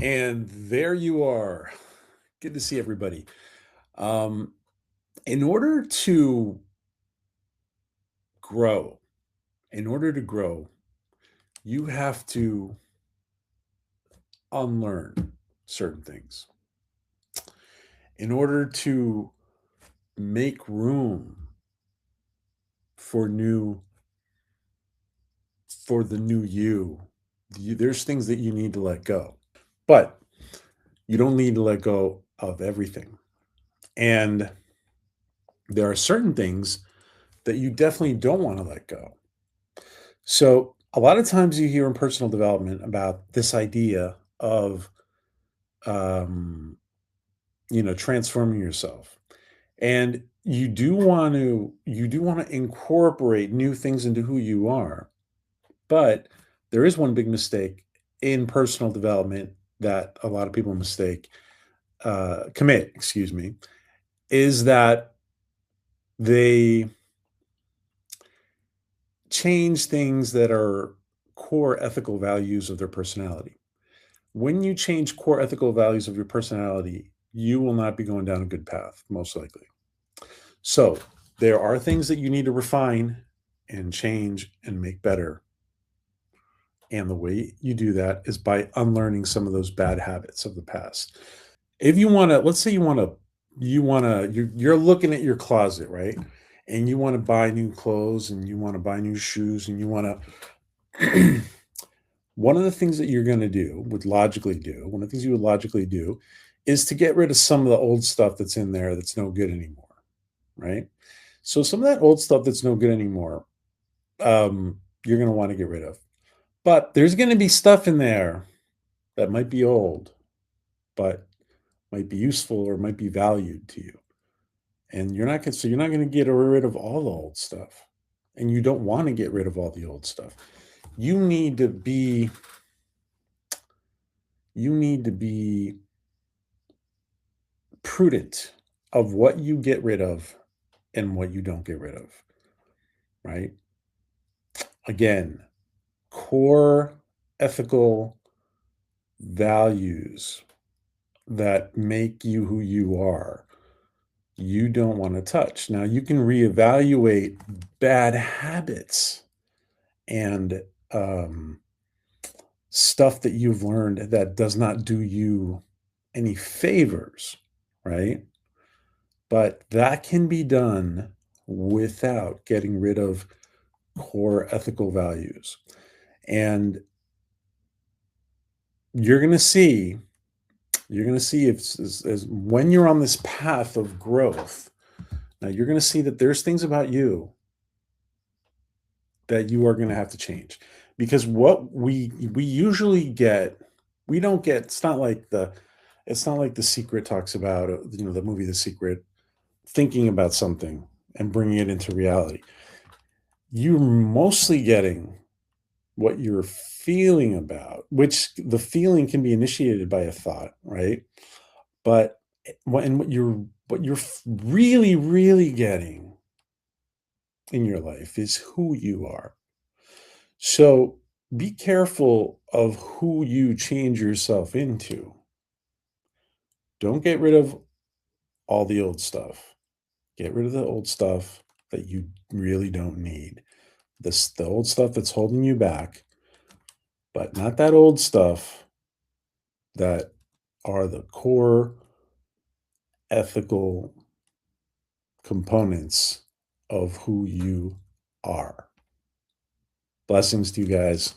And there you are. Good to see everybody. Um, in order to grow, in order to grow, you have to unlearn certain things. In order to make room for new for the new there's things that you need to let go. But you don't need to let go of everything. And there are certain things that you definitely don't want to let go. So, a lot of times you hear in personal development about this idea of, um, transforming yourself. And you do want to incorporate new things into who you are. But there is one big mistake in personal development that a lot of people commit, excuse me, is that they change things that are core ethical values of their personality. When you change core ethical values of your personality, you will not be going down a good path, most likely. So, there are things that you need to refine and change and make better. And the way you do that is by unlearning some of those bad habits of the past. If you want to, let's say you're looking at your closet, right? And you want to buy new clothes and you want to buy new shoes and you want to one of the things that you're going to do, would logically do, one of the things you would logically do is to get rid of some of the old stuff that's in there that's no good anymore, right? So some of that old stuff that's no good anymore, you're going to want to get rid of. But there's going to be stuff in there that might be old, but might be useful or might be valued to you. And you're not going to get rid of all the old stuff. And you don't want to get rid of all the old stuff. You need to be you need to be prudent of what you get rid of and what you don't get rid of, right? Again, core ethical values that make you who you are, you don't want to touch. Now, you can reevaluate bad habits and stuff that you've learned that does not do you any favors, right? But that can be done without getting rid of core ethical values. And you're going to see, if as when you're on this path of growth, now you're going to see that there's things about you that you are going to have to change because what we usually get, we don't get, it's not like The Secret talks about, the movie The Secret, thinking about something and bringing it into reality. You're mostly getting what you're feeling about, which the feeling can be initiated by a thought, right? But what you're really, really getting in your life is who you are. So be careful of who you change yourself into. Don't get rid of all the old stuff. Get rid of the old stuff that you really don't need. The old stuff that's holding you back, but not that old stuff that are the core ethical components of who you are. Blessings to you guys.